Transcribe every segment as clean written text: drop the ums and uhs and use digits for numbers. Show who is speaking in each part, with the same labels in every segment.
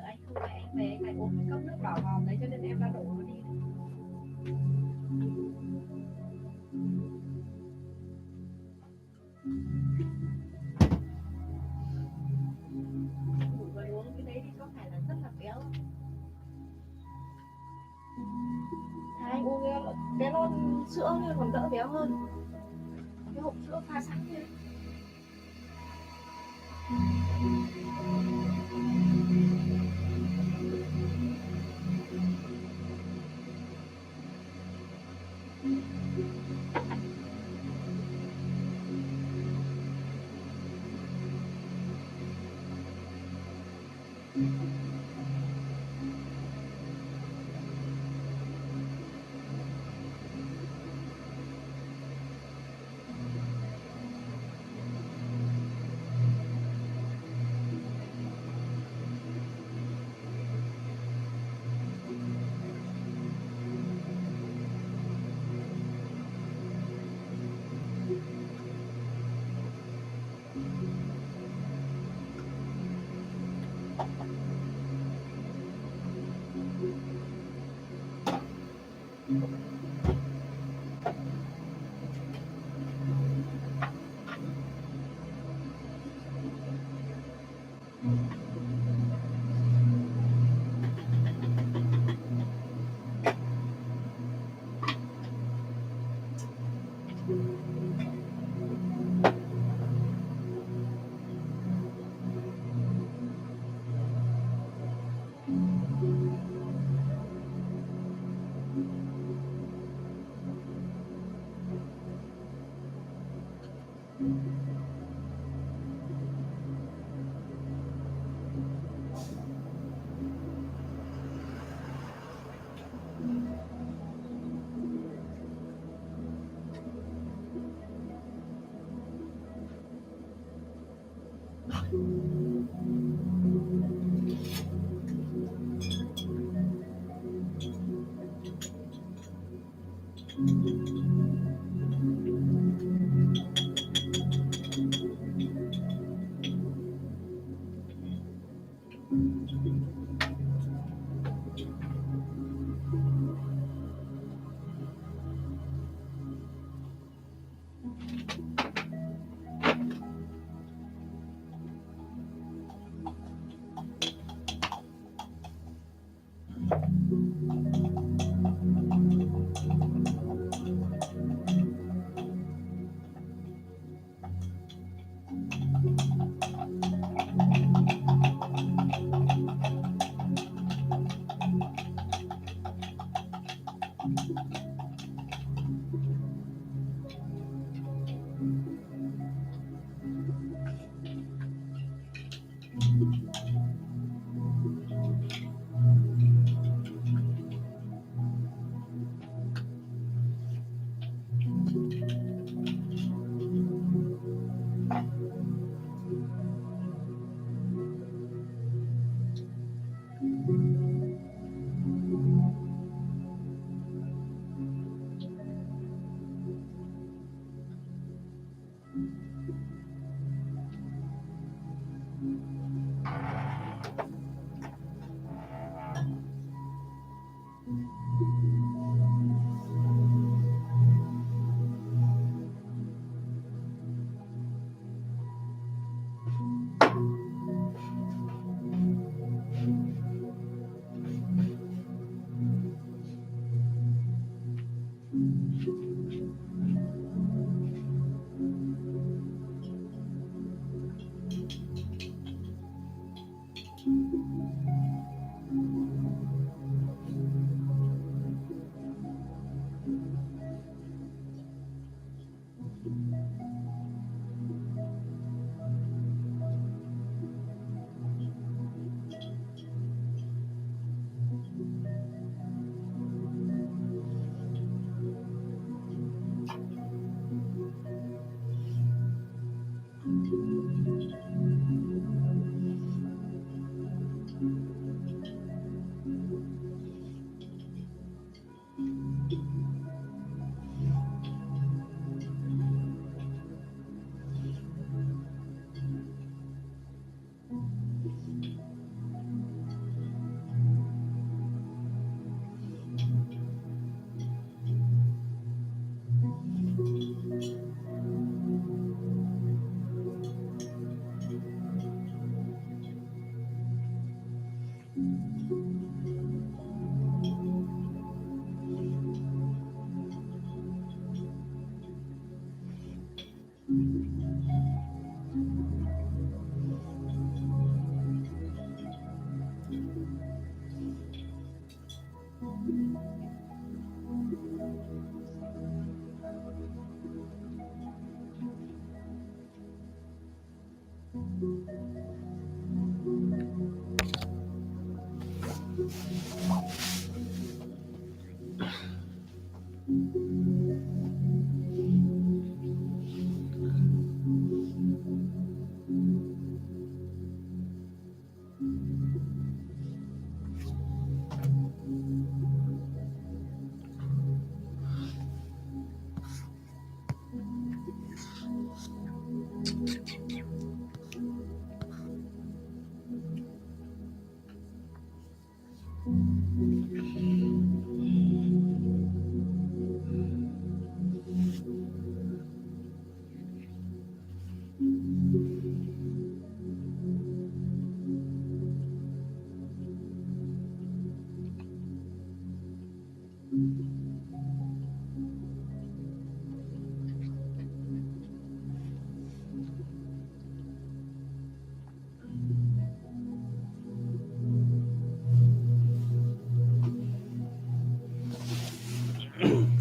Speaker 1: anh không phải anh về anh lại uống cái cốc nước đỏ vào đấy cho nên em đã đổ nó đi. Ngủ rồi uống cái đấy thì có phải là rất là béo không? Anh uống cái lon sữa thì còn đỡ béo hơn cái hộp sữa pha sẵn kia.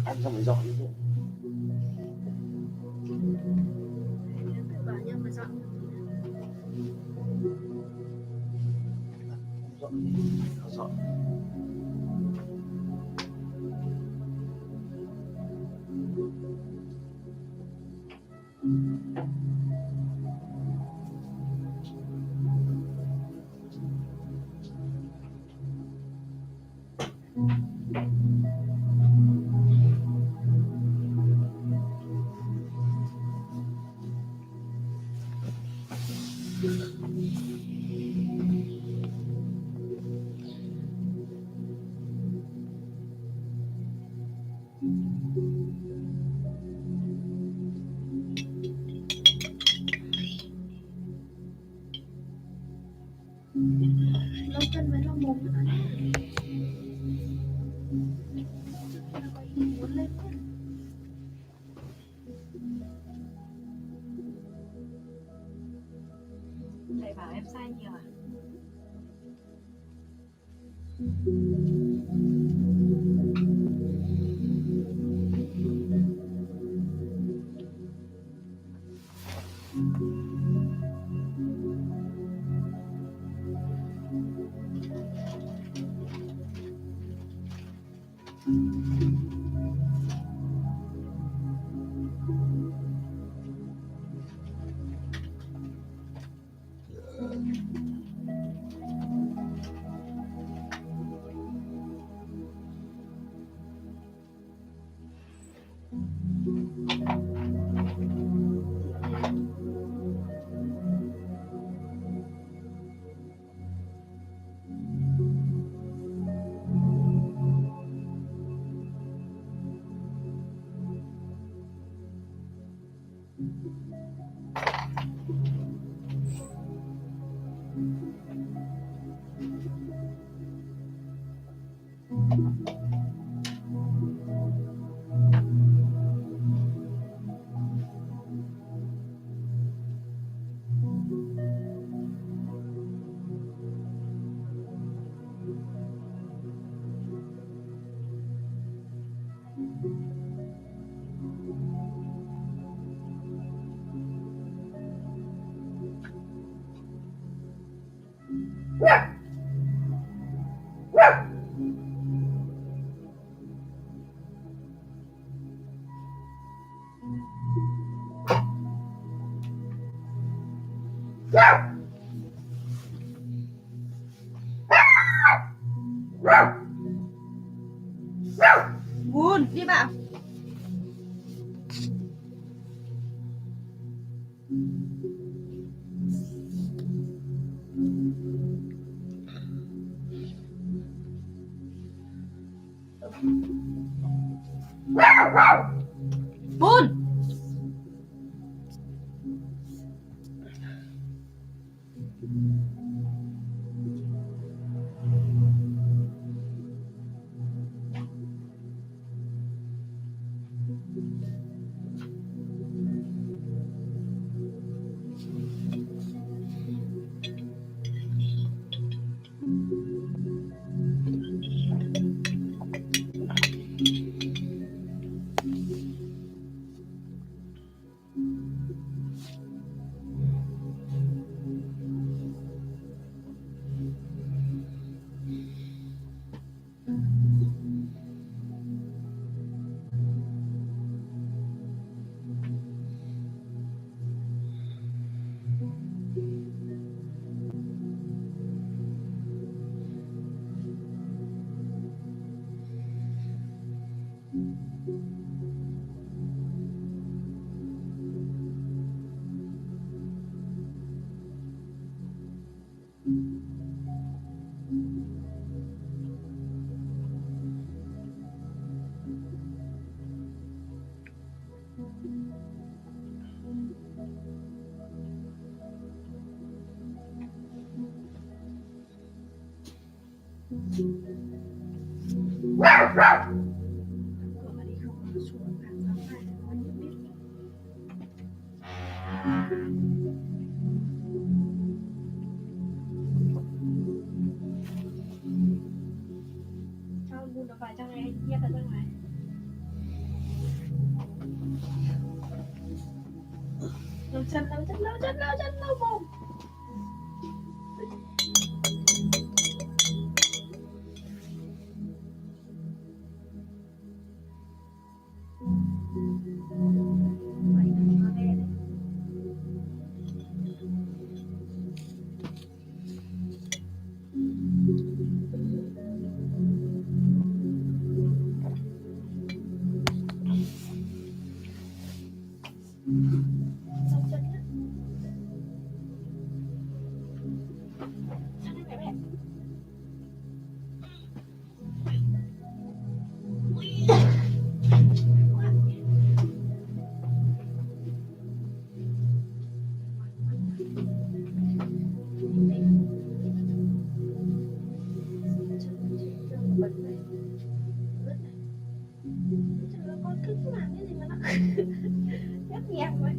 Speaker 2: Ăn xong rồi dọn đi.
Speaker 1: Bảo nhân mà dọn.
Speaker 2: Dọn đi, dọn.
Speaker 1: Lâu chân với lâu mồm nữa. Muốn lên quá. Thầy bảo em sai nhiều à? Buồn đi bạn. Buồn. Cửa mà đi không nó xuống hàng tháng này nó như biết. Sao buồn nó phải trong này nhét ở trong này. Lâu chân lâu mồm. Mày đừng có nghe đấy. Lâu chân nhá. Sao đây mẹ? Con cứ làm cái gì mà nó nhắc nhẹ vậy.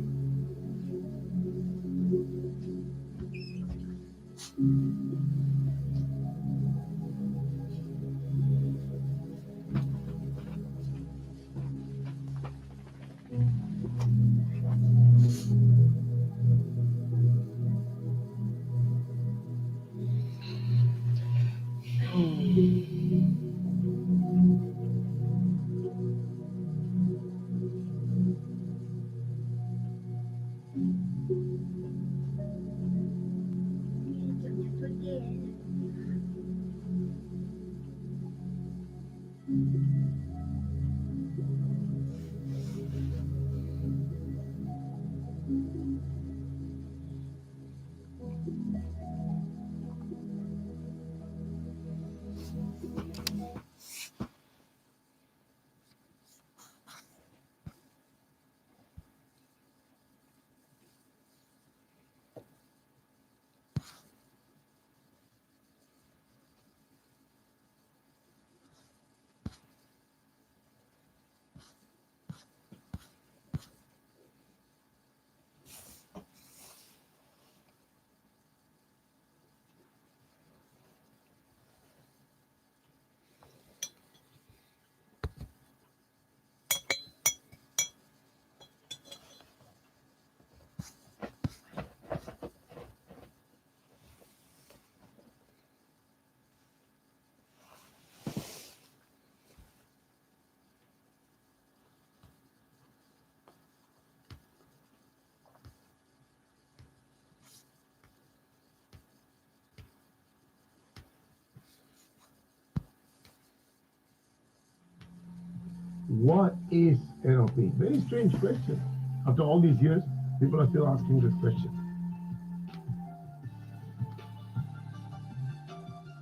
Speaker 3: What is Nlp? Very strange question. After all these years, people are still asking this question.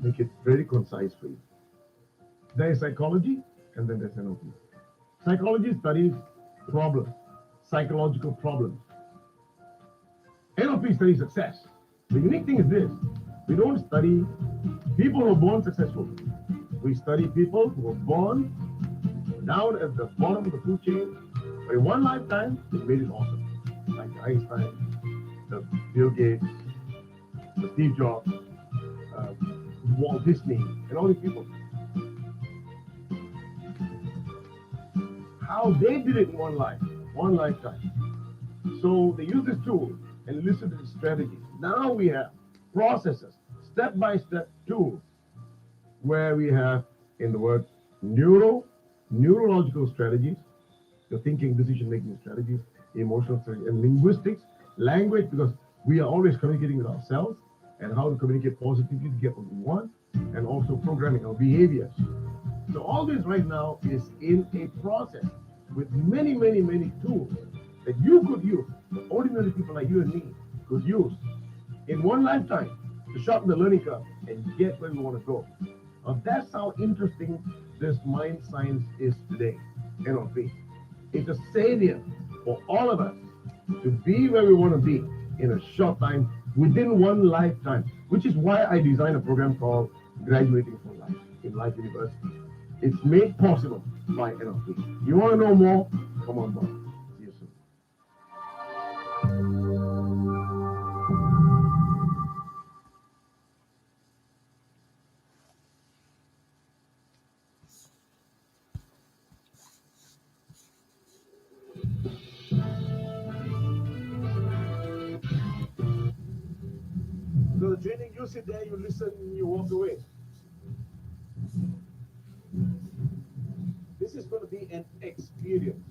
Speaker 3: Make it very concise for you. There is psychology and then there's Nlp. Psychology studies problems, psychological problems. Nlp studies success. The unique thing is this: we don't study people who are born successful. We study people who are born down at the bottom of the food chain, but in one lifetime, they made it awesome. Like Einstein, the Bill Gates, the Steve Jobs, Walt Disney, and all these people. How they did it in one lifetime. So they use this tool and listen to the strategies. Now we have processes, step-by-step tools, where we have, in the word neurological strategies, your thinking, decision-making strategies, emotional strategies, and linguistics, language, because we are always communicating with ourselves, and how to communicate positively to get what we want, and also programming our behaviors. So all this right now is in a process with many, many, many tools that you could use, that ordinary people like you and me could use in one lifetime to shorten the learning curve and get where we want to go. Now that's how interesting this mind science is today, Nlp. It's a savior for all of us to be where we want to be in a short time, within one lifetime, which is why I designed a program called graduating from life in Life University. It's made possible by NLP. You want to know more? Come on board. See you soon. So the training, you sit there, you listen, you walk away. This is going to be an experience.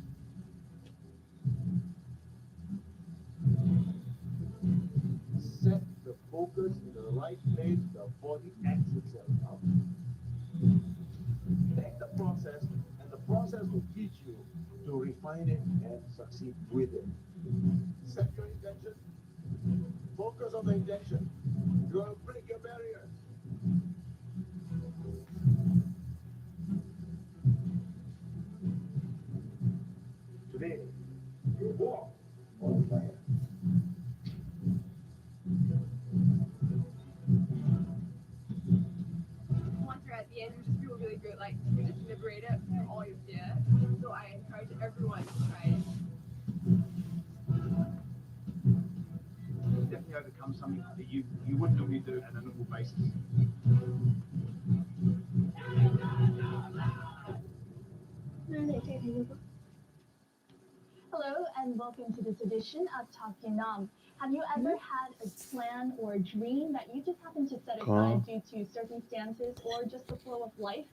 Speaker 3: Set the focus in the right place, the body acts itself out. Take the process, and the process will teach you to refine it and succeed with it. Set your intention. Focus on the intention. You're going to break your barriers. Today, you walk on fire.
Speaker 4: Once you're at the end, you just feel really good, like you just liberate it from all your fear. So I encourage everyone to try it.
Speaker 2: Definitely overcome something that you wouldn't normally do on a normal basis.
Speaker 5: Hello and welcome to this edition of Talk Vietnam. Have you ever had a plan or a dream that you just happened to set aside due to circumstances or just the flow of life?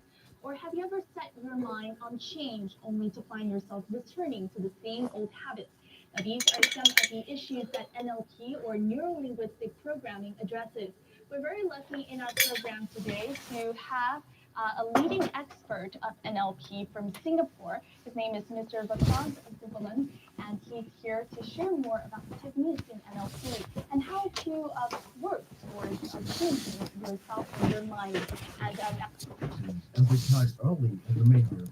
Speaker 5: Or have you ever set your mind on change only to find yourself returning to the same old habits? Now, these are some of the issues that NLP or Neuro-Linguistic Programming addresses. We're very lucky in our program today to have a leading expert of NLP from Singapore. His name is Mr. Vasant Suvalan, and he's here to share more about the techniques in NLP and how to work towards changing yourself and your mind and
Speaker 6: and retired early as a major.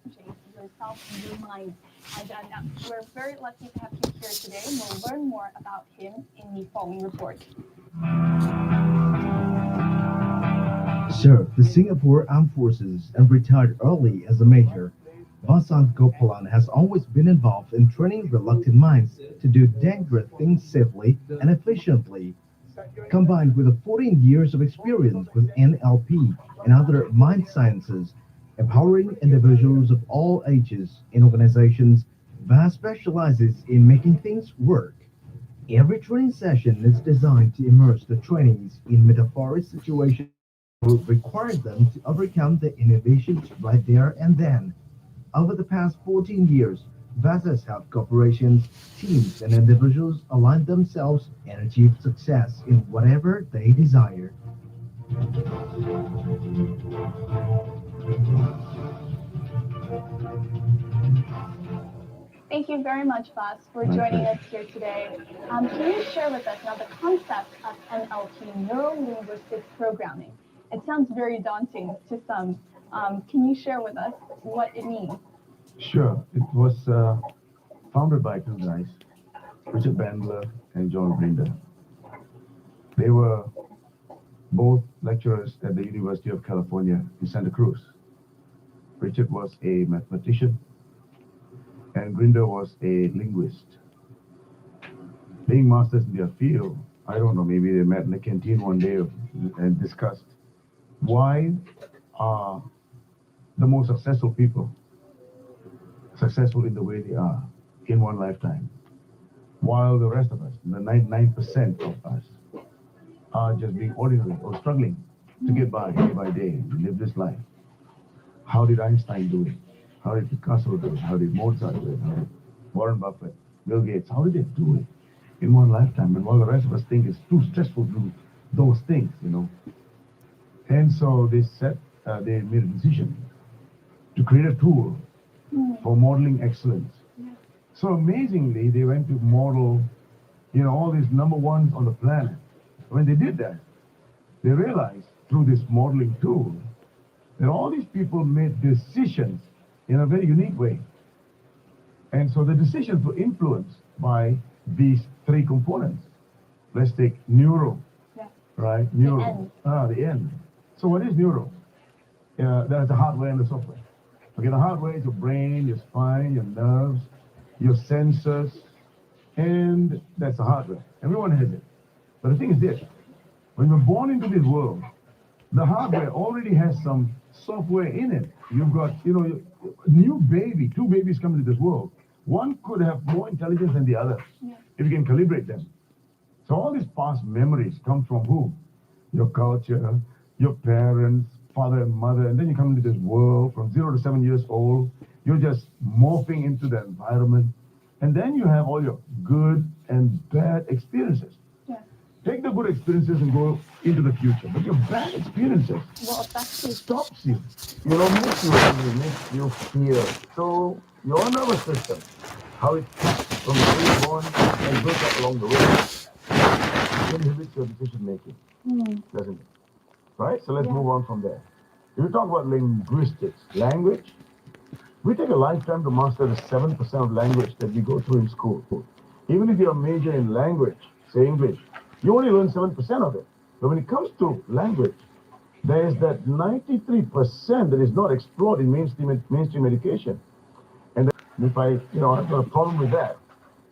Speaker 5: changing yourself and your mind. And we're very lucky to have him here today, and we'll learn more about him in the following report.
Speaker 6: Served the Singapore Armed Forces and retired early as a major, Vasant Gopalan has always been involved in training reluctant minds to do dangerous things safely and efficiently. Combined with 14 years of experience with NLP and other mind sciences, empowering individuals of all ages in organizations, Vas specializes in making things work. Every training session is designed to immerse the trainees in metaphoric situations that will require them to overcome the inhibitions right there and then. Over the past 14 years, Vas has helped corporations, teams, and individuals align themselves and achieve success in whatever they desire.
Speaker 5: Thank you very much, Vas, for joining us here today. Can you share with us now the concept of NLP, Neuro-Linguistic Programming? It sounds very daunting to some. Can you share with us what it means?
Speaker 3: Sure. It was founded by two guys, Richard Bandler and John Grinder. They were both lecturers at the University of California in Santa Cruz. Richard was a mathematician and Grinder was a linguist. Being masters in their field, I don't know, maybe they met in the canteen one day and discussed why are the most successful people successful in the way they are in one lifetime, while the rest of us, the 99% of us, are just being ordinary or struggling to get by day by day, live this life. How did Einstein do it? How did Picasso do it? How did Mozart do it? How did Warren Buffett, Bill Gates, how did they do it in one lifetime? And while the rest of us think it's too stressful to do those things, you know. And so they made a decision to create a tool for modeling excellence. So amazingly, they went to model, you know, all these number ones on the planet. When they did that, they realized through this modeling tool that all these people made decisions in a very unique way. And so the decisions were influenced by these three components. Let's take neuro, right? Neuro. The end. So what is neuro? There's the hardware and the software. Okay, the hardware is your brain, your spine, your nerves, your sensors, and that's the hardware. Everyone has it. But the thing is this, when you're born into this world, the hardware already has some software in it. You've got, new baby, two babies come into this world. One could have more intelligence than the other if you can calibrate them. So all these past memories come from who? Your culture, your parents, father and mother, and then you come into this world from 0 to 7 years old. You're just morphing into the environment. And then you have all your good and bad experiences.
Speaker 5: Yeah.
Speaker 3: Take the good experiences and go into the future. But your bad experiences stops you. Makes you angry, makes you fear. So your nervous system, how it acts from the day you're born and goes up along the way, inhibits your decision making, doesn't it? Right? So let's move on from there. If you talk about linguistics, language, we take a lifetime to master the 7% of language that we go through in school. Even if you're a major in language, say English, you only learn 7% of it. But when it comes to language, there is that 93% that is not explored in mainstream education. And if I've got a problem with that,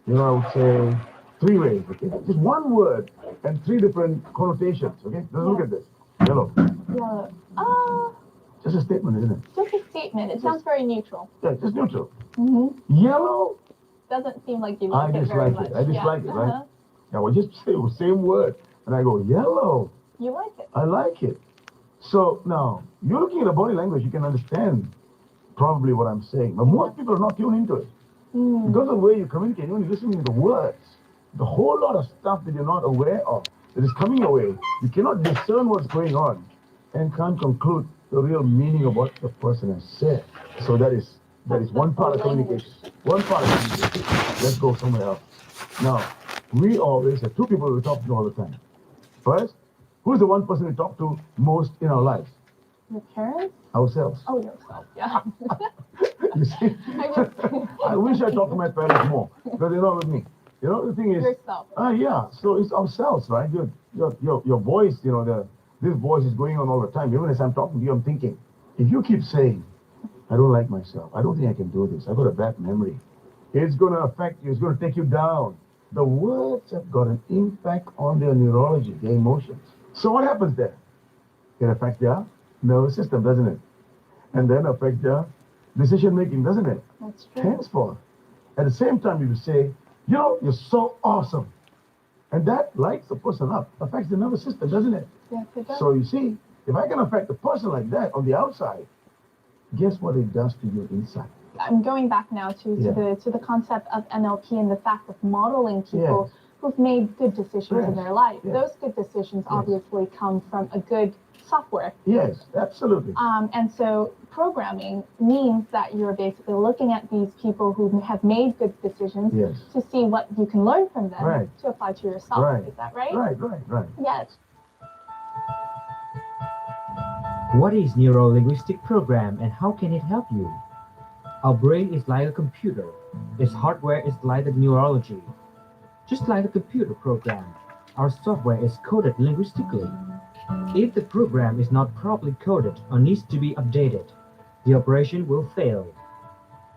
Speaker 3: I would say 3 ways, okay? Just one word and 3 different connotations, okay? Let's look at this. Yellow.
Speaker 5: Yellow.
Speaker 3: Just a statement, isn't it?
Speaker 5: Just a statement. It sounds very neutral.
Speaker 3: Yeah, just neutral.
Speaker 5: Mm-hmm.
Speaker 3: Yellow.
Speaker 5: Doesn't seem like you like it very much.
Speaker 3: I dislike it, right? Yeah, well, just say the same word, and I go, yellow.
Speaker 5: You like it.
Speaker 3: I like it. So now, you're looking at the body language, you can understand probably what I'm saying, but most people are not tuned into it. Because of the way you communicate, you're only listening to the words. The whole lot of stuff that you're not aware of, that is coming your way, you cannot discern what's going on and can't conclude the real meaning of what the person has said. So that is one part of communication. One part of communication. Let's go somewhere else. Now, we always have 2 people we talk to all the time. First, who's the one person we talk to most in our lives?
Speaker 5: Your parents?
Speaker 3: Ourselves.
Speaker 5: Oh, yourself, yeah.
Speaker 3: You see? I wish I talked to my parents more, because they're not with me. The thing is...
Speaker 5: Yourself.
Speaker 3: Yeah, so it's ourselves, right? Your voice, this voice is going on all the time. Even as I'm talking to you, I'm thinking, if you keep saying, I don't like myself, I don't think I can do this, I've got a bad memory, it's going to affect you, it's going to take you down. The words have got an impact on their neurology, their emotions. So what happens there? It affects their nervous system, doesn't it? And then affect their decision making, doesn't it?
Speaker 5: That's true.
Speaker 3: Henceforth, at the same time, you say, you're so awesome. And that lights the person up, affects the nervous system, doesn't it?
Speaker 5: Yes, it does.
Speaker 3: So you see, if I can affect a person like that on the outside, guess what it does to you inside?
Speaker 5: I'm going back now to the concept of NLP and the fact of modeling people who've made good decisions in their life. Those good decisions obviously come from a good software.
Speaker 3: Yes, absolutely.
Speaker 5: And so programming means that you're basically looking at these people who have made good decisions to see what you can learn from them to apply to yourself.
Speaker 3: Right.
Speaker 5: Is that right?
Speaker 3: Right.
Speaker 5: Yes.
Speaker 7: What is Neuro-Linguistic Program and how can it help you? Our brain is like a computer. Its hardware is like the neurology. Just like a computer program, our software is coded linguistically. If the program is not properly coded or needs to be updated, the operation will fail.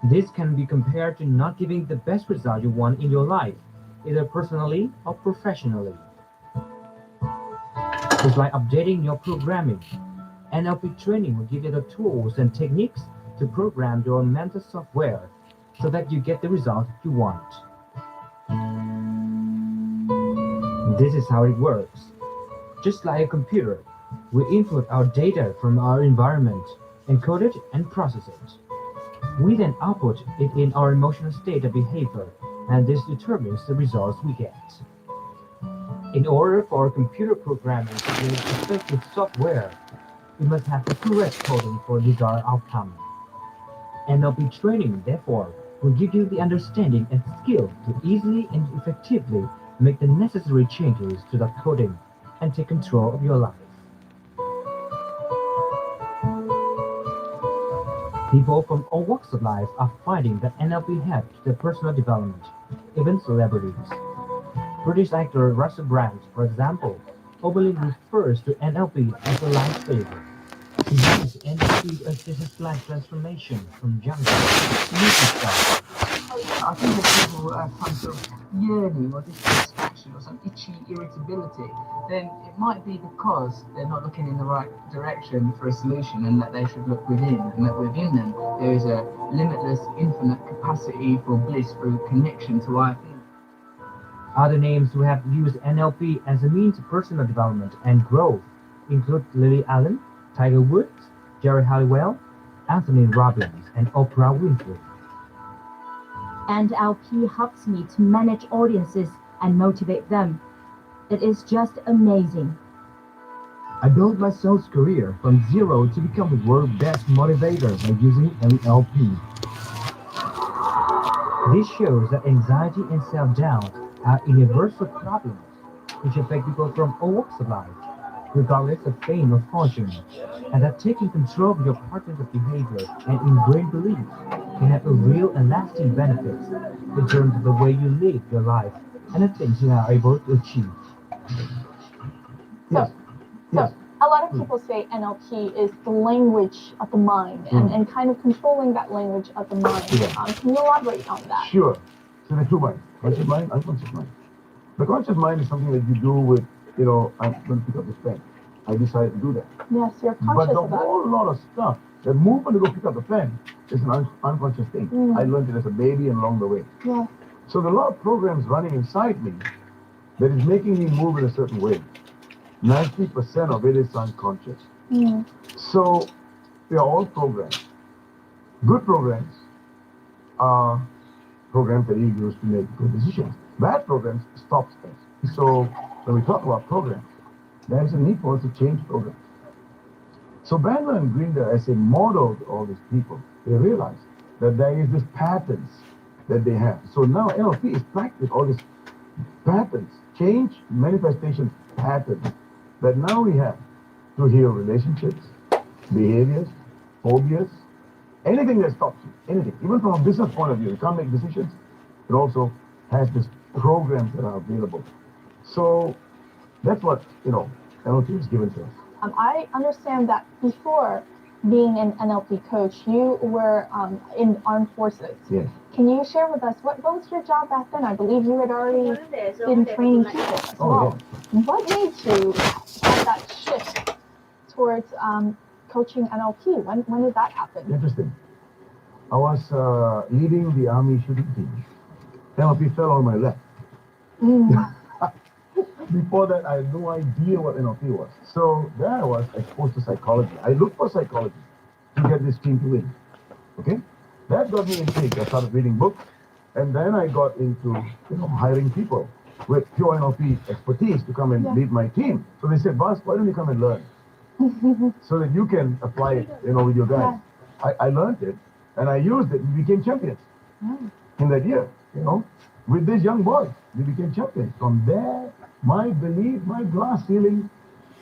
Speaker 7: This can be compared to not giving the best result you want in your life, either personally or professionally. It's like updating your programming. NLP Training will give you the tools and techniques to program your mental software so that you get the result you want. This is how it works. Just like a computer, we input our data from our environment, encode it and process it. We then output it in our emotional state of behavior, and this determines the results we get. In order for our computer programming to be effective software, we must have the correct coding for desired outcome. NLP Training, therefore, will give you the understanding and skill to easily and effectively make the necessary changes to the coding and take control of your life. People from all walks of life are finding that NLP helps their personal development, even celebrities. British actor Russell Brand, for example, openly refers to NLP as a lifesaver. He views NLP as just a life transformation from jungle to lifestyle.
Speaker 8: I think that people have some sort of yearning or dissatisfaction or some itchy irritability, then it might be because they're not looking in the right direction for a solution, and that they should look within, and that within them there is a limitless, infinite capacity for bliss through connection to higher feelings.
Speaker 7: Other names who have used NLP as a means of personal development and growth include Lily Allen, Tiger Woods, Jerry Halliwell, Anthony Robbins, and Oprah Winfrey.
Speaker 9: Nlp helps me to manage audiences and motivate them. It is just amazing.
Speaker 6: I built my sales career from zero to become the world's best motivator by using NLP.
Speaker 7: This shows that anxiety and self-doubt are universal problems which affect people from all walks of life, regardless of fame or fortune, and that taking control of your patterns of behavior and ingrained beliefs can have a real and lasting benefits in terms of the way you live your life and the things you are able to achieve.
Speaker 3: Yes. Yes.
Speaker 5: A lot of people say NLP is the language of the mind and kind of controlling that language of the mind.
Speaker 3: Yeah.
Speaker 5: Can you elaborate on that?
Speaker 3: Sure. So there are two minds: conscious mind, unconscious mind. The conscious mind is something that you do with, I'm going to pick up this pen. I decided to do that.
Speaker 5: Yes, you're
Speaker 3: But
Speaker 5: conscious
Speaker 3: the
Speaker 5: of that.
Speaker 3: whole lot of stuff, the movement to go pick up the pen, is an unconscious thing. I learned it as a baby and along the way.
Speaker 5: Yeah.
Speaker 3: So there are a lot of programs running inside me that is making me move in a certain way. 90% of it is unconscious. So they are all programs. Good programs are programs that you use to make good decisions. Bad programs stop us. So when we talk about programs, there is a need for us to change programs. So Bandler and Grinder, as they modeled all these people, they realized that there is this patterns that they have. So now NLP is packed with all these patterns, change manifestation patterns that now we have to heal relationships, behaviors, phobias, anything that stops you, anything. Even from a business point of view, you can't make decisions. It also has these programs that are available. So that's what, NLP is given to us.
Speaker 5: I understand that before being an NLP coach, you were in armed forces.
Speaker 3: Yes.
Speaker 5: Can you share with us what was your job back then? I believe you had already been training people as well.
Speaker 3: Yeah.
Speaker 5: What made you have that shift towards coaching NLP? When did that happen?
Speaker 3: Interesting. I was leading the Army shooting team. NLP fell on my lap. Before that, I had no idea what NLP was. So there I was exposed to psychology. I looked for psychology to get this team to win. Okay? That got me intrigued. I started reading books, and then I got into hiring people with pure NLP expertise to come and lead my team. So they said, Bas, why don't you come and learn? So that you can apply it, with your guys. Yeah. I learned it, and I used it. We became champions in that year, With these young boys, we became champions. From there, my belief, my glass ceiling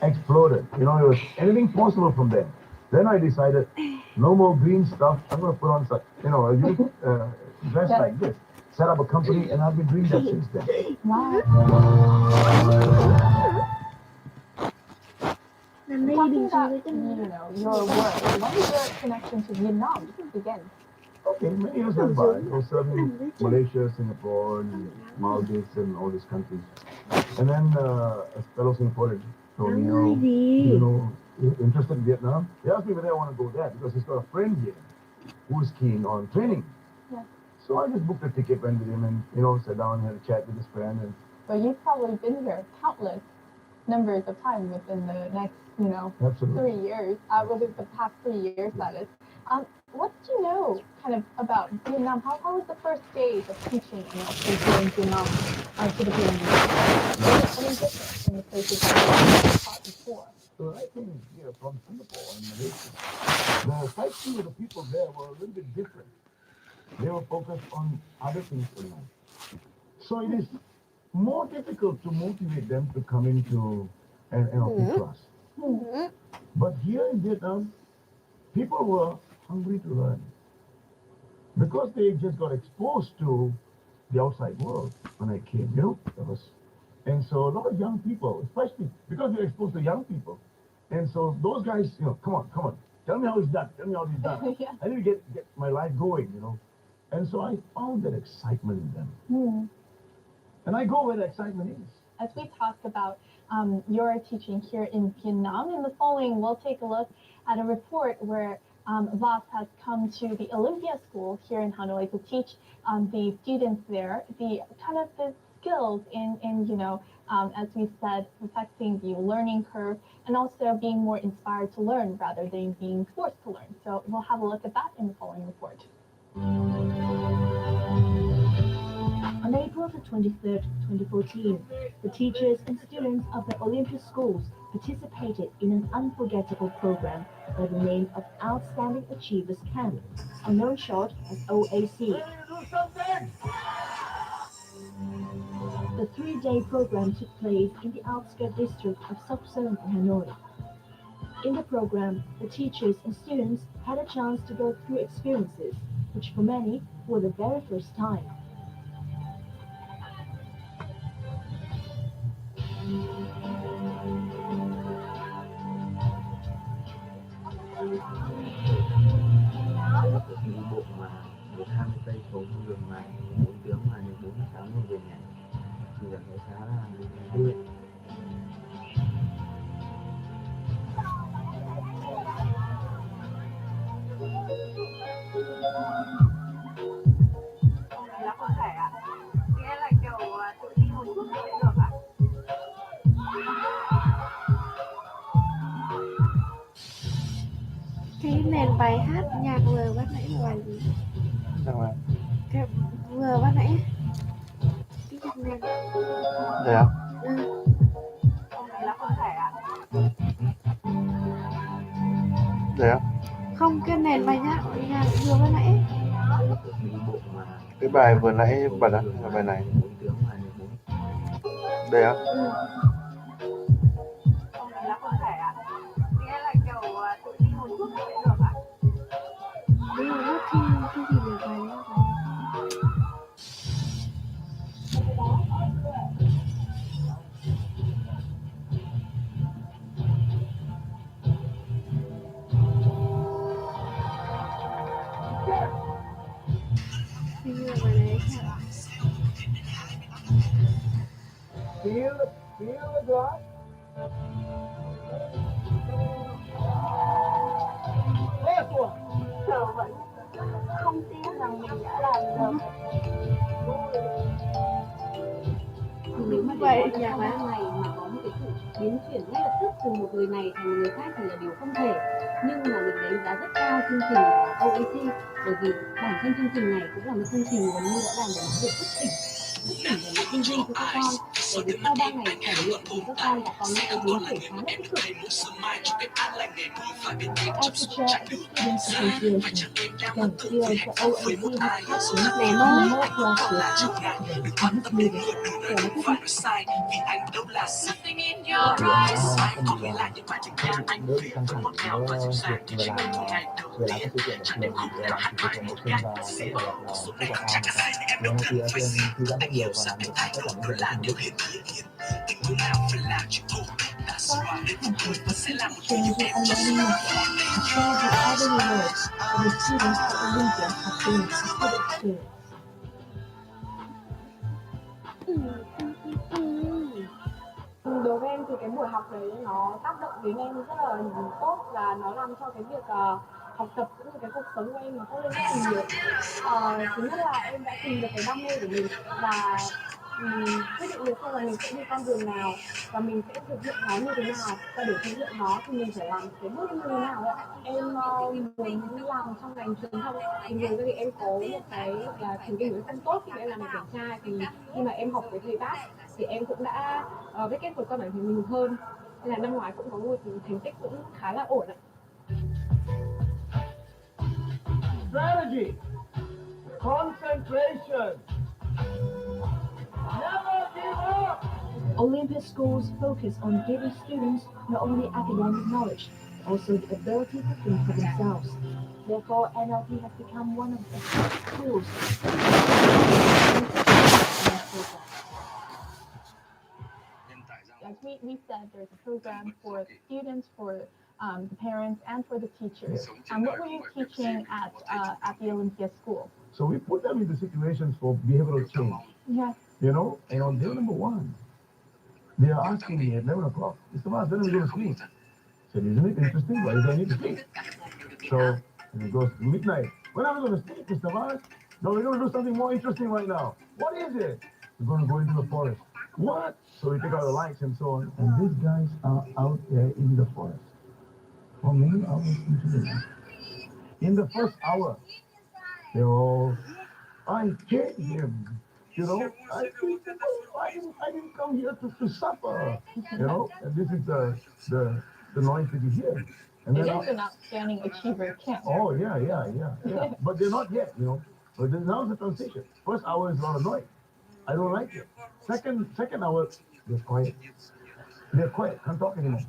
Speaker 3: exploded. It was anything possible from there. Then I decided, no more green stuff. I'm going to put on such, dress like this. Set up a company, and I've been doing that since then.
Speaker 5: Wow. Talking about, your work, when did your connection to Vietnam begin?
Speaker 3: Okay, many years went by. I was serving Malaysia, Singapore, and Maldives, and all these countries. And then a fellow Singaporean told me, you're interested in Vietnam? He asked me whether I want to go there because he's got a friend here who's keen on training. Yeah. So I just booked a ticket, went with him, and sat down and had a chat with his friend. And
Speaker 5: so you've probably been here countless numbers of times within the next,
Speaker 3: Absolutely.
Speaker 5: 3 years. Within the past 3 years, that is. What did you know kind of about Vietnam? How was the first days of teaching NLP in Vietnam to the Vietnamese? Was it any different in the places that you taught before?
Speaker 3: So I came here from Singapore and Malaysia. The psyche of the people there were a little bit different. They were focused on other things in life. So it is more difficult to motivate them to come into an NLP class. But here in Vietnam, people were hungry to learn. Because they just got exposed to the outside world when I came, there was And so a lot of young people, especially because you're exposed to young people, and so those guys, come on, tell me how it's done. Tell me how it's done.
Speaker 5: Yeah.
Speaker 3: I need to get my life going. And so I found that excitement in them. And I go where the excitement is.
Speaker 5: As we talked about your teaching here in Vietnam, in the following, we'll take a look at a report where Voss has come to the Olympia School here in Hanoi to teach the students there the skills in as we said, perfecting the learning curve and also being more inspired to learn rather than being forced to learn. So we'll have a look at that in the following report.
Speaker 9: On April the 23rd, 2014, the teachers and students of the Olympia schools participated in an unforgettable program by the name of Outstanding Achievers Camp, or known short as OAC. The 3-day program took place in the outskirts district of Sopson in Hanoi. In the program, the teachers and students had a chance to go through experiences, which for many were the very first time.
Speaker 10: Đi bộ mà được 20 cây số đường mà 4 tiếng mà được 4 tháng mới về nhà thì cảm thấy khá là vui.
Speaker 4: Là không thể ạ. Nghĩa là kiểu tự đi một chút sẽ được ạ.
Speaker 1: Cái nền bài hát nhạc vừa bắt nãy là bài gì?
Speaker 10: Sao mà?
Speaker 1: Cái vừa bắt nãy cái nhạc nền.
Speaker 10: Đây à?
Speaker 4: Là không thể ạ.
Speaker 10: Đây à?
Speaker 1: Không, cái nền bài nhạc vừa bắt nãy.
Speaker 10: Đi bộ mà cái bài vừa nãy bật á, là bài này 4 tiếng mà được 4. Đây á?
Speaker 4: Là không thể ạ. Nghĩa là kiểu tự đi một chút sẽ được ạ.
Speaker 1: Đi một chút thì được bài nhạc này. Hình như là bài này chắc ạ.
Speaker 3: Feel the glass.
Speaker 4: Giờ vẫn không tin rằng mình đã làm được.
Speaker 11: Nếu mà
Speaker 1: Vậy
Speaker 11: để
Speaker 1: nhạc
Speaker 11: trong
Speaker 1: này
Speaker 11: 3 ngày mà có một cái sự biến chuyển ngay lập tức từ một người này thành một người khác thì là điều không thể. Nhưng mà mình đánh giá rất cao chương trình OAC bởi vì bản thân chương trình này cũng là một chương trình gần như đã làm được việc thức tỉnh về mặt tư duy cho các con. Bởi vì sau 3 ngày trải nghiệm thì các con đã có những cái biến chuyển khá là tích cực.
Speaker 5: As the chair of the Students Association, John feels the OAC has helped
Speaker 1: nền
Speaker 5: more
Speaker 1: thôi.
Speaker 5: classes meeting.
Speaker 10: Đỡ bị căng thẳng với việc vừa làm cái sự kiện của mình, vừa làm sự kiện của học sinh và có thể là kết quả cao một cái. Vì hôm nay em thư giãn rất nhiều và làm được tất cả những việc đấy cùng lúc.
Speaker 5: Changing and learning method to share the everyday words that the students at Olympia have been a good experience.
Speaker 4: Đối với em thì cái buổi học đấy nó tác động đến em rất là tốt và nó làm cho cái việc học tập cũng như cái cuộc sống của em nó tốt lên rất là nhiều. Thứ nhất là em đã tìm được cái đam mê của mình và quyết định được xem là mình sẽ đi con đường nào và mình sẽ thực hiện nó như thế nào, và để thực hiện nó thì mình phải làm cái bước như thế nào ạ. Em muốn làm trong ngành truyền thông thì thường thì em có một cái là thần kinh ngữ không tốt khi mà em làm bài kiểm tra, thì khi mà em học với thầy Bác thì em cũng đã biết kết vượt qua bản thân mình hơn, nên là năm ngoái cũng có một thành tích cũng khá là ổn ạ.
Speaker 3: Strategy. Concentration. Never give up.
Speaker 9: Olympia schools focus on giving students not only academic knowledge, but also the ability to think for themselves. Therefore, NLP has become one of the top schools.
Speaker 5: as we said, there's a program for the students, for the parents, and for the teachers. What were you teaching at the Olympia School?
Speaker 3: So we put them into situations for behavioral change.
Speaker 5: Yes.
Speaker 3: You know, and on day number 1, they are asking me at 11 o'clock, Mr. Mars, when are we going to sleep? I said, isn't it interesting? Why do I need to sleep? So it goes to midnight. When are we going to sleep, Mr. Mars? No, we're going to do something more interesting right now. What is it? We're going to go into the forest. What? So we take out the lights and so on. And these guys are out there in the forest for many hours into the night. In the first hour, they're all, I hate him. You know, I didn't come here to suffer. You know, and this is the noise that you hear. And
Speaker 5: It
Speaker 3: then
Speaker 5: is an outstanding achiever camp.
Speaker 3: oh yeah. But they're not yet, you know. But then now's the transition. First hour is a lot of noise. I don't like it. Second hour, they're quiet. They're quiet. Can't talk anymore.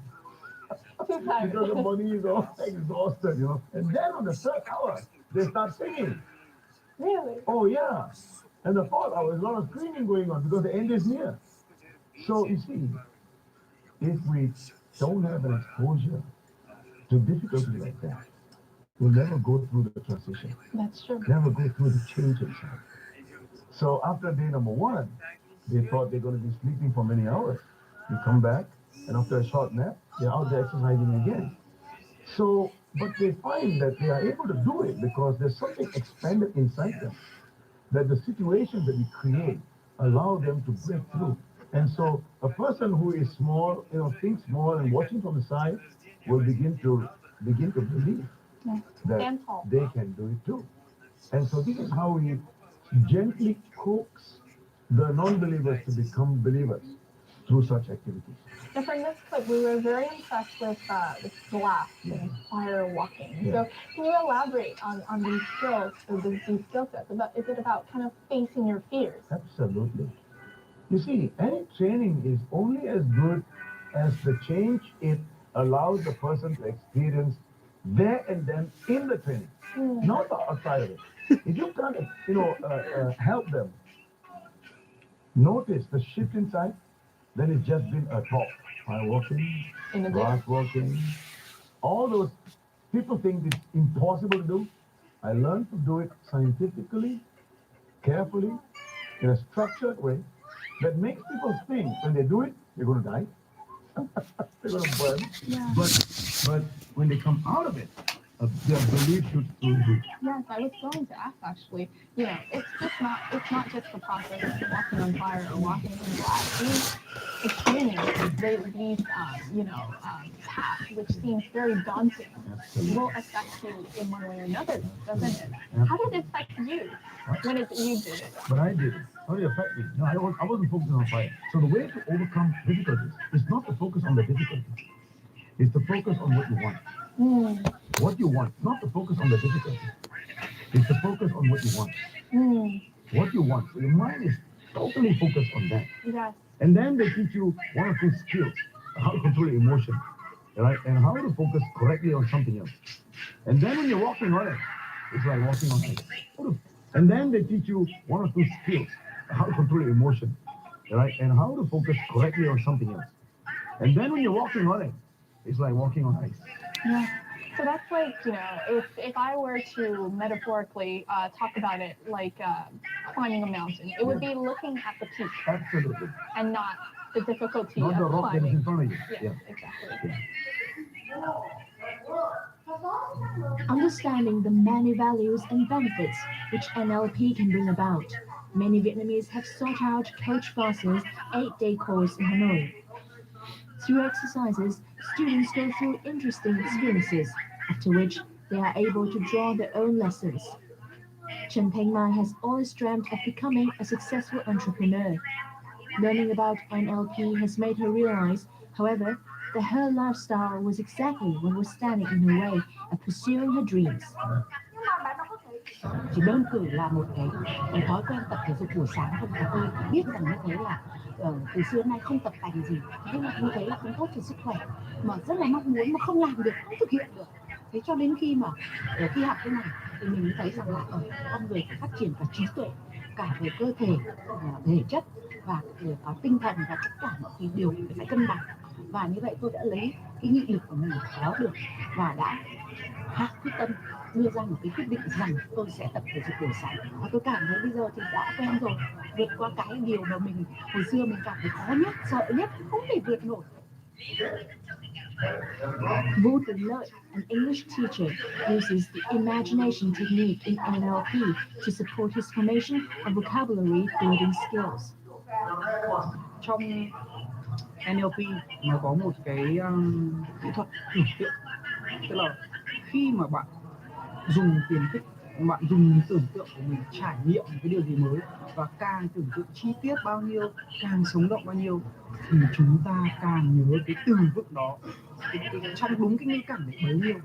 Speaker 3: Because the body is all exhausted, you know. And then on the third hour, they start singing.
Speaker 5: Really?
Speaker 3: Oh yeah. And the fourth hour is a lot of screaming going on because the end is near. So you see, if we don't have an exposure to difficulty like that, we'll never go through the transition.
Speaker 5: That's true.
Speaker 3: Never go through the change inside. So after day number 1, they thought they're going to be sleeping for many hours. They come back, and after a short nap, they're out there exercising again. So, but they find that they are able to do it because there's something expanded inside them. That the situations that we create allow them to break through. And so a person who is small, you know, thinks small and watching from the side will begin to believe that they can do it too. And so this is how we gently coax the non-believers to become believers through such activities.
Speaker 5: And from this clip, we were very impressed with glass and fire walking. So can you elaborate on these skills, or these skill sets? Is it about kind of facing your fears?
Speaker 3: Absolutely. You see, any training is only as good as the change it allows the person to experience there and then in the training, not outside of it. If you can't, help them notice the shift inside, then it's just been a talk. Fire walking, glass walking, all those people think it's impossible to do. I learned to do it scientifically, carefully, in a structured way that makes people think when they do it, they're going to die. They're going to burn.
Speaker 5: Yeah.
Speaker 3: But when they come out of it, their belief should improve.
Speaker 5: Yes, I was going to ask actually. You know, it's not just the process of walking on fire or walking in glass. These experiences, paths, which seems very daunting, will affect you in one way or another, doesn't it? How did it affect you when you did it?
Speaker 3: But I did it. How did it affect me? No, I wasn't focusing on fire. So the way to overcome difficulties is not to focus on the difficulty. It's to focus on what you want. What you want, not to focus on the difficulty. It's to focus on what you want. What you want. So your mind is totally focused on that.
Speaker 5: Yes.
Speaker 3: And then they teach you one or two skills, how to control your emotion, right? And how to focus correctly on something else. And then when you're walking on it, it's like walking on ice. And then they teach you one or two skills, how to control your emotion, right? And how to focus correctly on something else. And then when you're walking on it, it's like walking on ice.
Speaker 5: Yeah. So that's like, if I were to metaphorically talk about it like climbing a mountain, it would be looking at the peak.
Speaker 3: Absolutely.
Speaker 5: And not the difficulty
Speaker 3: not
Speaker 5: of
Speaker 3: the rock
Speaker 5: climbing.
Speaker 3: that is in front of you.
Speaker 5: Yes, exactly.
Speaker 9: Understanding the many values and benefits which NLP can bring about, many Vietnamese have sought out Coach Foster's 8-day course in Hanoi. Through exercises, students go through interesting experiences, after which they are able to draw their own lessons. Chen Peng Mai has always dreamt of becoming a successful entrepreneur. Learning about NLP has made her realize, however, that her lifestyle was exactly what was standing in her way of pursuing her dreams.
Speaker 12: Chỉ đơn cử là một cái thói quen tập thể dục buổi sáng thôi, và tôi biết rằng như thế là từ xưa đến nay không tập tành gì, nhưng mà như thế là cũng tốt cho sức khỏe, mà rất là mong muốn mà không làm được, không thực hiện được. Thế cho đến khi mà khi học cái này thì mình mới thấy rằng là con người phải phát triển cả trí tuệ cả về cơ thể, thể chất và có tinh thần, và tất cả mọi thứ đều phải cân bằng. Và như vậy tôi đã lấy cái nghị lực của mình kéo được và đã hạ quyết tâm đưa ra một cái quyết định rằng tôi sẽ tập thể dục buổi sáng. Và tôi cảm thấy bây giờ thì đã quen rồi, vượt qua cái điều mà mình hồi xưa mình cảm thấy khó nhất, sợ nhất, không thể vượt nổi.
Speaker 9: Vũ Tuấn Lợi, an English teacher, uses the imagination technique in NLP to support his formation of vocabulary building skills.
Speaker 13: Trong NLP nó có một cái kỹ thuật tưởng tượng, tức là khi mà bạn dùng tiềm thức, bạn dùng tưởng tượng của mình trải nghiệm một cái điều gì mới, và càng tưởng tượng chi tiết bao nhiêu, càng sống động bao nhiêu, thì chúng ta càng nhớ cái từ vựng đó trong đúng cái ngữ cảnh đấy bấy nhiêu.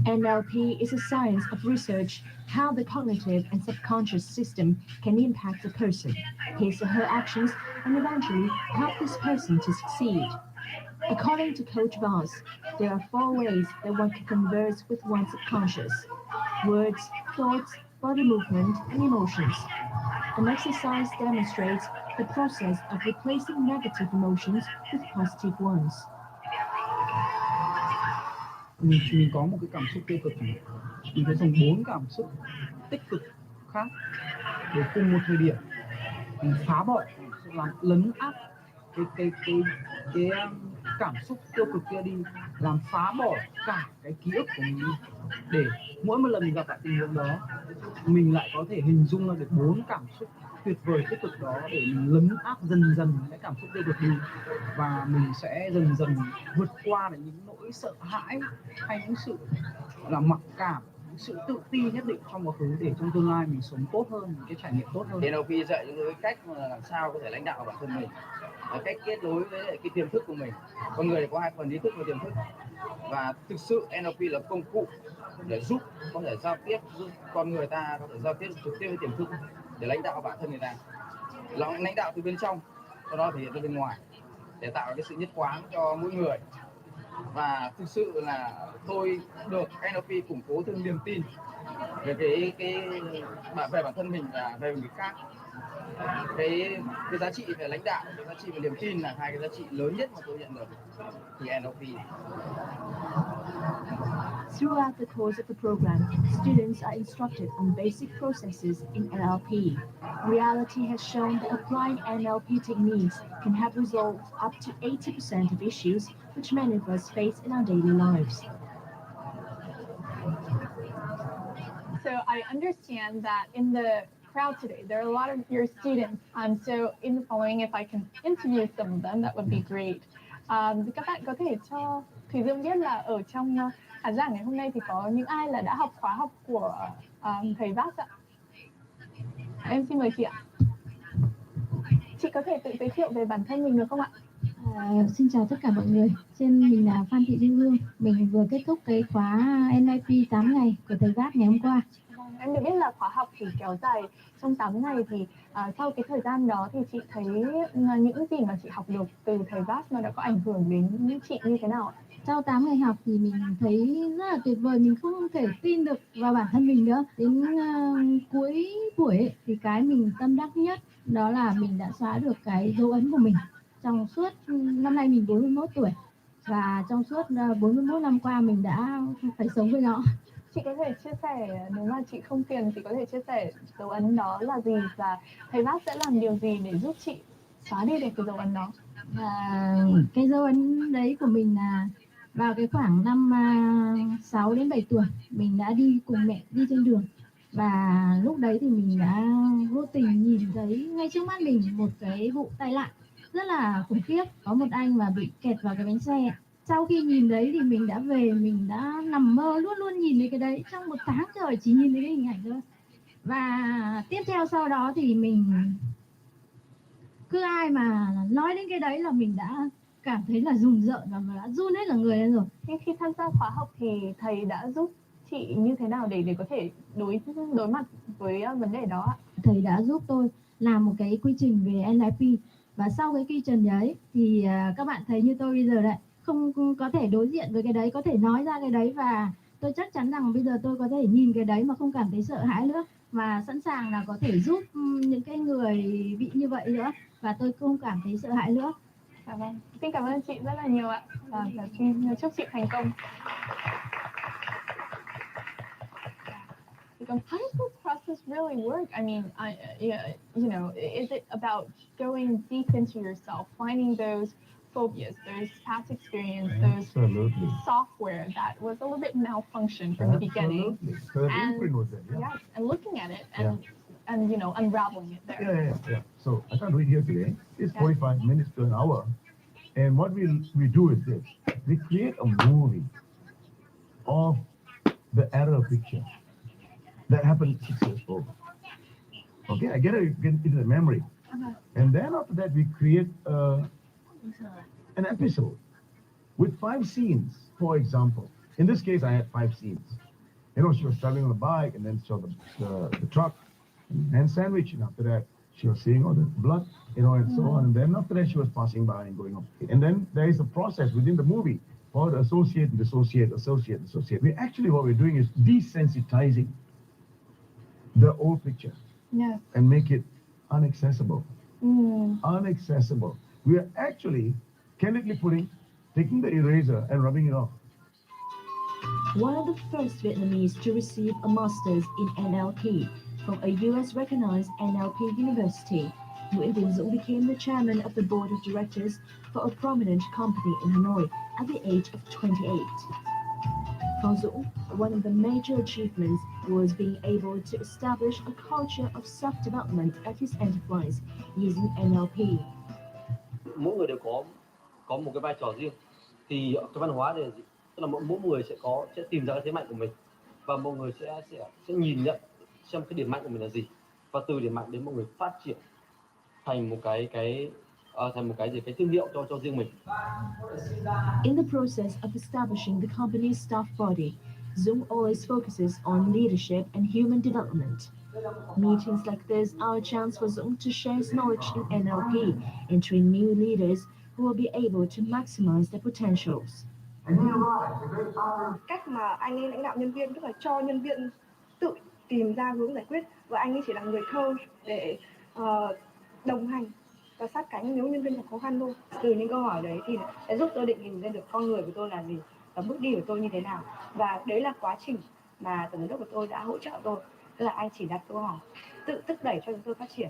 Speaker 9: NLP is a science of research how the cognitive and subconscious system can impact a person, his or her actions, and eventually help this person to succeed. According to Coach Voss, there are 4 ways that one can converse with one's subconscious: words, thoughts, body movement, and emotions. An exercise demonstrates the process of replacing negative emotions with positive ones.
Speaker 13: Mình có một cái cảm xúc tiêu cực này, mình phải dùng 4 cảm xúc tích cực khác để cùng một thời điểm mình phá bỏ, làm lấn áp cái cảm xúc tiêu cực kia đi, làm phá bỏ cả cái ký ức của mình đi, để mỗi một lần mình gặp lại tình huống đó, mình lại có thể hình dung ra được 4 cảm xúc tuyệt vời tích cực đó để mình lấn áp dần dần cái cảm xúc tiêu cực đi, và mình sẽ dần dần vượt qua được những nỗi sợ hãi hay những sự là mặc cảm, những sự tự ti nhất định trong quá khứ, để trong tương lai mình sống tốt hơn, những cái trải nghiệm tốt hơn.
Speaker 14: NLP dạy chúng tôi cách mà làm sao có thể lãnh đạo bản thân mình, cách kết nối với lại cái tiềm thức của mình. Con người có 2 phần, ý thức và tiềm thức, và thực sự NLP là công cụ để giúp có thể giao tiếp, giúp con người ta có thể giao tiếp trực tiếp với tiềm thức để lãnh đạo bản thân người ta, lãnh đạo từ bên trong, sau đó thể hiện ra bên ngoài để tạo cái sự nhất quán cho mỗi người. Và thực sự là tôi được NLP củng cố thêm niềm tin về về bản thân mình và về người khác. Cái giá trị về lãnh đạo, cái giá trị về niềm tin là 2 cái giá trị lớn nhất mà tôi nhận được từ NLP.
Speaker 9: Throughout the course of the program, students are instructed on basic processes in NLP. Reality has shown that applying NLP techniques can have resolved up to 80% of issues which many of us face in our daily lives.
Speaker 5: So I understand that in the crowd today, there are a lot of your students. So in the following, if I can interview some of them, that would be great. Thì các bạn có thể cho Thùy Dương biết là ở trong khán giả ngày hôm nay thì có những ai là đã học khóa học của thầy Voss ạ? Em xin mời chị ạ. Chị có thể tự giới thiệu về bản thân mình được không ạ?
Speaker 15: Xin chào tất cả mọi người. Trên mình là Phan Thị Dinh Hương. Mình vừa kết thúc cái khóa Nlp 8 ngày của thầy Voss ngày hôm qua.
Speaker 5: Em được biết là khóa học thì kéo dài trong 8 ngày, thì sau cái thời gian đó thì chị thấy những gì mà chị học được từ thầy Voss nó đã có ảnh hưởng đến chị như thế nào ạ?
Speaker 15: Sau 8 ngày học thì mình thấy rất là tuyệt vời, mình không thể tin được vào bản thân mình nữa. Đến cuối buổi ấy, thì cái mình tâm đắc nhất đó là mình đã xóa được cái dấu ấn của mình. Trong suốt năm nay mình 41 tuổi và trong suốt 41 năm qua mình đã phải sống với nó.
Speaker 5: Chị có thể chia sẻ, nếu mà chị không phiền, chị có thể chia sẻ dấu ấn đó là gì và thầy Voss sẽ làm điều gì để giúp chị xóa đi được cái dấu ấn đó?
Speaker 15: Cái dấu ấn đấy của mình là vào cái khoảng năm 6 đến 7 tuổi mình đã đi cùng mẹ đi trên đường, và lúc đấy thì mình đã vô tình nhìn thấy ngay trước mắt mình một cái vụ tai nạn rất là khủng khiếp. Có một anh mà bị kẹt vào cái bánh xe. Sau khi nhìn đấy thì mình đã về, mình đã nằm mơ luôn luôn nhìn thấy cái đấy. Trong một tháng trời chỉ nhìn thấy cái hình ảnh thôi. Và tiếp theo sau đó thì mình cứ ai mà nói đến cái đấy là mình đã cảm thấy là rùng rợn và đã run hết cả người lên rồi.
Speaker 5: Khi tham gia khóa học thì thầy đã giúp chị như thế nào để có thể đối mặt với vấn đề đó ạ?
Speaker 15: Thầy đã giúp tôi làm một cái quy trình về Nlp, và sau cái quy trình đấy thì các bạn thấy như tôi bây giờ đấy, không có thể đối diện với cái đấy, có thể nói ra cái đấy, và tôi chắc chắn rằng bây giờ tôi có thể nhìn cái đấy mà không cảm thấy sợ hãi nữa. và sẵn sàng là có thể giúp những cái người bị như vậy nữa, và tôi không cảm thấy sợ hãi nữa.
Speaker 4: Dạ vâng, xin cảm ơn chị rất là nhiều ạ, và xin chúc chị thành công. How does this process really work? I mean, is it about going deep into yourself, finding those phobias, those past experience, those software that was a little bit malfunctioned from the beginning, and and looking at it and unraveling it there.
Speaker 3: Yeah. So I can't do it here today. It's 45 minutes to an hour, and what we do is this: we create a movie of the error picture that happened 6 years old. Okay, I get it into the memory. And then after that, we create an episode with 5 scenes, for example. In this case, I had 5 scenes. She was traveling on a bike, and then saw the truck and sandwich. And after that, she was seeing all the blood, and so on. And then after that, she was passing by and going up. And then there is a process within the movie called associate, dissociate, associate, dissociate. What we're doing is desensitizing the old picture and make it unaccessible. Unaccessible. We are actually candidly taking the eraser and rubbing it off.
Speaker 9: One of the first Vietnamese to receive a master's in NLP from a US-recognized NLP university, Nguyễn Tiến Dũng became the chairman of the board of directors for a prominent company in Hanoi at the age of 28. For Dũng, one of the major achievements was being able to establish a culture of self-development at his enterprise using NLP.
Speaker 16: Mỗi người đều có một cái vai trò riêng, thì cái văn hóa này là gì? Tức là mỗi người sẽ tìm ra cái thế mạnh của mình, và mọi người sẽ nhìn nhận xem cái điểm mạnh của mình là gì, và từ điểm mạnh đến mọi người phát triển thành một cái thương hiệu cho riêng mình.
Speaker 9: In the process of establishing the company's staff body, Dũng always focuses on leadership and human development. Meetings like this are a chance for Dũng to share his knowledge in NLP and train new leaders who will be able to maximize their potentials.
Speaker 4: Cách mà anh ấy lãnh đạo nhân viên, tức là cho nhân viên tự tìm ra hướng giải quyết, và anh ấy chỉ là người coach để đồng hành và sát cánh nếu nhân viên gặp khó khăn thôi. Từ những câu hỏi đấy thì sẽ giúp tôi định hình ra được con người của tôi là gì và bước đi của tôi như thế nào, và đấy là quá trình mà tổng giám đốc của tôi đã hỗ trợ tôi. Tức là anh chỉ đặt câu hỏi, tự thúc đẩy cho chúng tôi phát triển.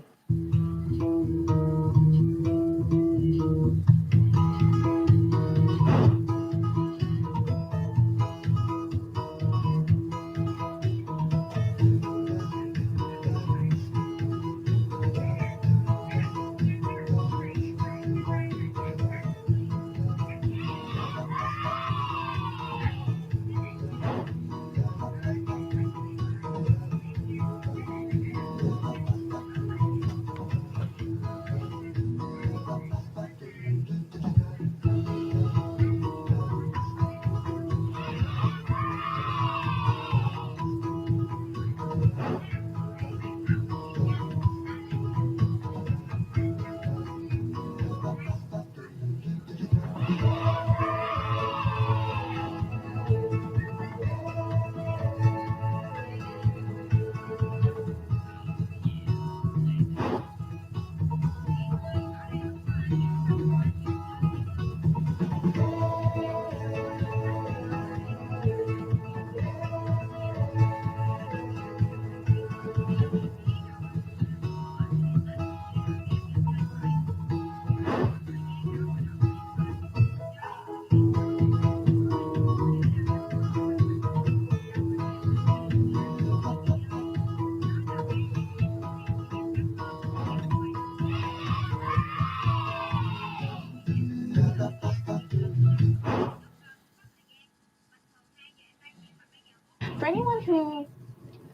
Speaker 4: For anyone who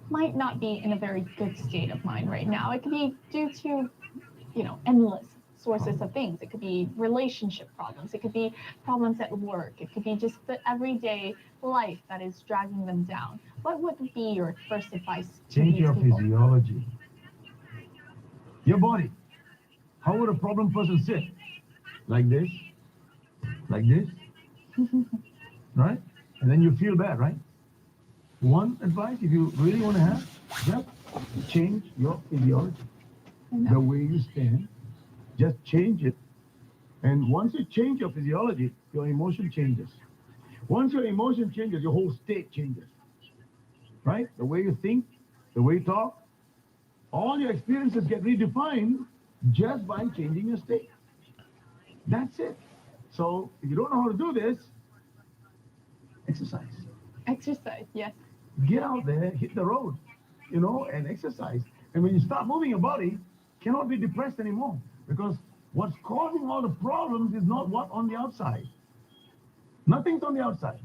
Speaker 4: might not be in a very good state of mind right now, it could be due to, endless sources of things. It could be relationship problems. It could be problems at work. It could be just the everyday life that is dragging them down. What would be your first advice to
Speaker 3: Change
Speaker 9: these
Speaker 3: your
Speaker 9: people?
Speaker 3: physiology. Your body. How would a problem person sit? Like this? Like this? Right? And then you feel bad, right? One advice, if you really want to have, just Change your physiology, the way you stand. Just change it. And once you change your physiology, your emotion changes. Once your emotion changes, your whole state changes. Right? The way you think, the way you talk, all your experiences get redefined just by changing your state. That's it. So if you don't know how to do this, exercise.
Speaker 5: Exercise, yes.
Speaker 3: Get out there, hit the road, and exercise. And when you start moving your body, cannot be depressed anymore. Because what's causing all the problems is not what on the outside. Nothing's on the outside.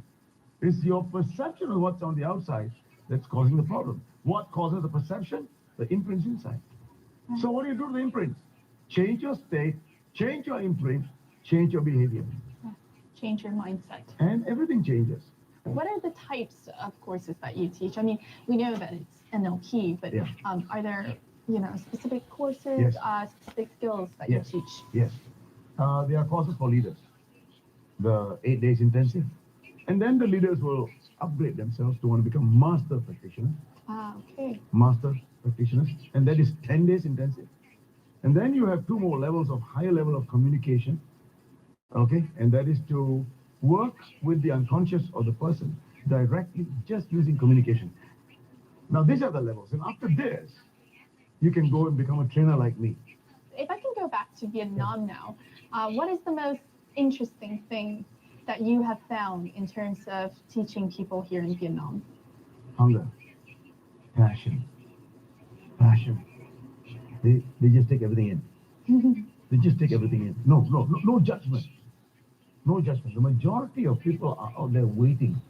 Speaker 3: It's your perception of what's on the outside that's causing the problem. What causes the perception? The imprints inside. So what do you do to the imprints? Change your state, change your imprint, change your behavior.
Speaker 5: Change your mindset.
Speaker 3: And everything changes.
Speaker 5: What are the types of courses that you teach? I mean, we know that it's NLP, but are there, specific courses, specific skills that you teach?
Speaker 3: Yes. There are courses for leaders. The 8 days intensive. And then the leaders will upgrade themselves to want to become master practitioners.
Speaker 5: Okay.
Speaker 3: Master practitioners. And that is 10 days intensive. And then you have 2 more levels of higher level of communication. Okay. And that is to work with the unconscious of the person directly, just using communication. Now, these are the levels. And after this, you can go and become a trainer like me.
Speaker 5: If I can go back to Vietnam now, what is the most interesting thing that you have found in terms of teaching people here in Vietnam?
Speaker 3: Hunger, passion. They just take everything in. They just take everything in. No judgment. No judgment. The majority of people are out there waiting,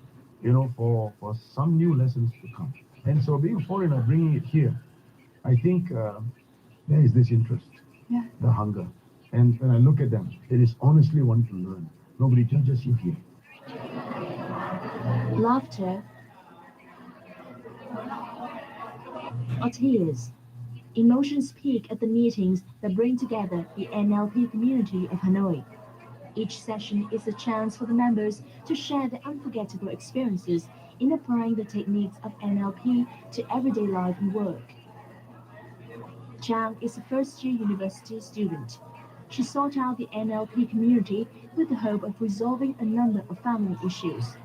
Speaker 3: for some new lessons to come. And so being a foreigner, bringing it here, I think there is this interest, the hunger. And when I look at them, it is honestly wanting to learn. Nobody judges you here.
Speaker 9: Laughter or tears. Emotions peak at the meetings that bring together the NLP community of Hanoi. Each session is a chance for the members to share their unforgettable experiences in applying the techniques of NLP to everyday life and work. Chang is a first-year university student. She sought out the NLP community with the hope of resolving a number of family issues.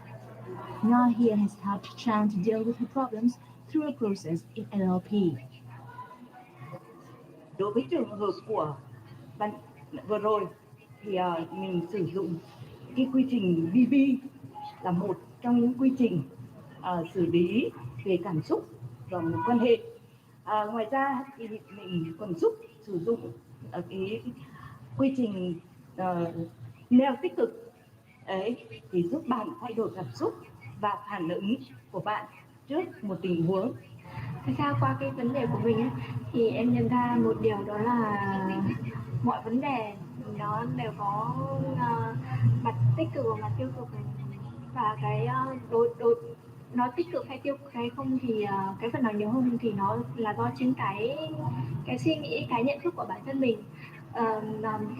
Speaker 9: Nga here has helped Chang to deal with her problems through a process in NLP.
Speaker 17: Đối với trường hợp của bạn vừa rồi thì mình sử dụng cái quy trình BB là một trong những quy trình xử lý về cảm xúc và mối quan hệ. Ngoài ra thì mình còn giúp sử dụng cái quy trình Nlp tích cực thì giúp bạn thay đổi cảm xúc và phản ứng của bạn trước một tình huống.
Speaker 4: Thật ra qua cái vấn đề của mình ấy, thì em nhận ra một điều, đó là mọi vấn đề nó đều có mặt tích cực và mặt tiêu cực, và cái nó tích cực hay tiêu cực hay không thì cái phần nào nhiều hơn thì nó là do chính cái suy nghĩ, cái nhận thức của bản thân mình.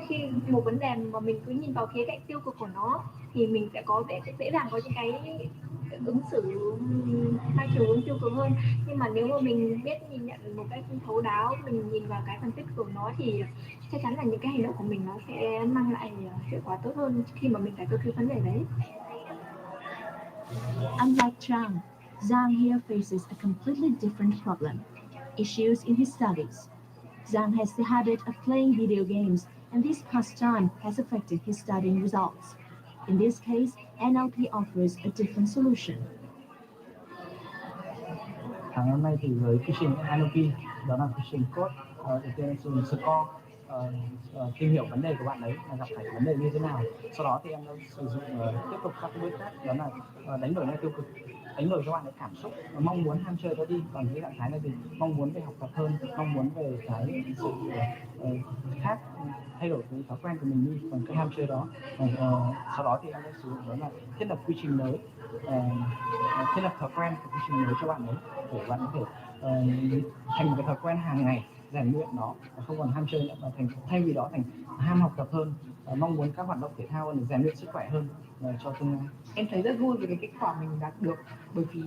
Speaker 4: Khi một vấn đề mà mình cứ nhìn vào khía cạnh tiêu cực của nó thì mình sẽ có dễ dàng có những cái ứng xử hai chiều hướng tiêu cực hơn. Nhưng mà nếu mà mình biết nhìn nhận một cách thấu đáo, mình nhìn vào cái phần tích cực của nó thì chắc chắn là những cái hành động của mình nó sẽ mang lại hiệu quả tốt hơn khi mà mình giải quyết cái vấn đề đấy.
Speaker 9: Unlike Chang, Zhang here faces a completely different problem: issues in his studies. Zhang has the habit of playing video games, and this pastime has affected his studying results. In this case, NLP offers a different solution.
Speaker 13: Hôm nay thì với quy trình Nlp, đó là quy trình code, đầu tiên là dùng score, tìm hiểu vấn đề của bạn ấy là gặp phải vấn đề như thế nào. Sau đó thì em đã sử dụng tiếp tục các bước khác, đó là đánh đổi ngay tiêu cực, đánh đổi cho bạn ấy cảm xúc, mong muốn ham chơi đó đi. Còn cái trạng thái này thì mong muốn về học tập hơn, mong muốn về cái sự khác, thay đổi cái thói quen của mình đi. Còn cái ham chơi đó, sau đó thì em đã sử dụng đó là thiết lập quy trình mới, thiết lập thói quen của quy trình mới cho bạn ấy, để bạn có thể thành một cái thói quen hàng ngày rèn luyện nó, không còn ham chơi nữa, mà thay vì đó thành ham học tập hơn, mong muốn các hoạt động thể thao để rèn luyện sức khỏe hơn. cho tương lai.
Speaker 4: Em thấy rất vui về cái kết quả mình đạt được, bởi vì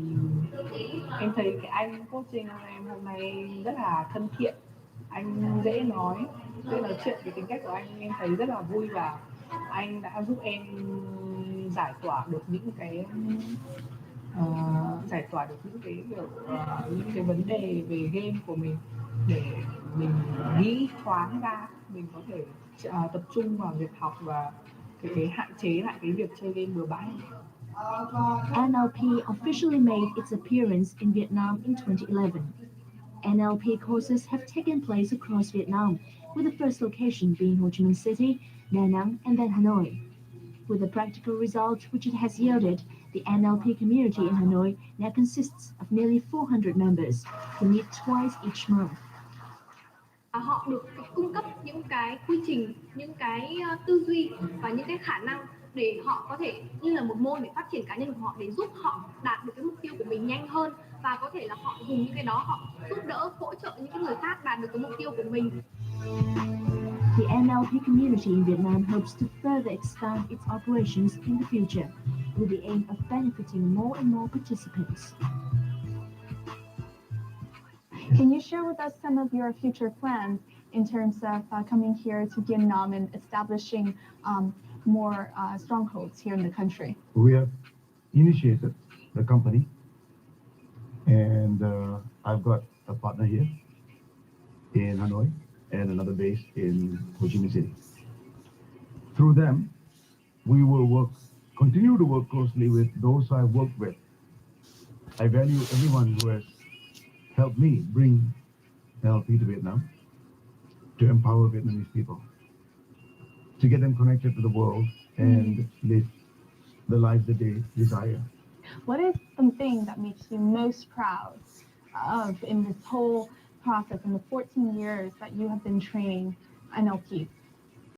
Speaker 4: em thấy cái anh coaching em hôm nay rất là thân thiện, anh dễ nói chuyện. Cái tính cách của anh em thấy rất là vui, và anh đã giúp em giải tỏa được những cái những cái vấn đề về game của mình, để mình nghĩ thoáng ra, mình có thể tập trung vào việc học và cái hạn chế lại cái việc chơi game bừa bãi.
Speaker 9: NLP officially made its appearance in Vietnam in 2011. NLP courses have taken place across Vietnam, with the first location being Ho Chi Minh City, Da Nang, and then Hanoi. With the practical results which it has yielded, the NLP community in Hanoi now consists of nearly 400 members who meet twice each month.
Speaker 4: Họ được cung cấp những cái quy trình, những cái tư duy và những cái khả năng để họ có thể như là một môn để phát triển cá nhân của họ, để giúp họ đạt được cái mục tiêu của mình nhanh hơn, và có thể là họ dùng những cái đó họ giúp đỡ, hỗ trợ những cái người khác đạt được cái mục tiêu của mình.
Speaker 9: The NLP community in Vietnam hopes to further expand its operations in the future, with the aim of benefiting more and more participants.
Speaker 5: Can you share with us some of your future plans in terms of coming here to Vietnam and establishing more strongholds here in the country?
Speaker 3: We have initiated the company, and I've got a partner here in Hanoi and another base in Ho Chi Minh City. Through them, we will continue to work closely with those I've worked with. I value everyone who has helped me bring NLP to Vietnam, to empower Vietnamese people, to get them connected to the world and live the life that they desire.
Speaker 5: What is something that makes you most proud of in this whole process, in the 14 years that you have been training NLP?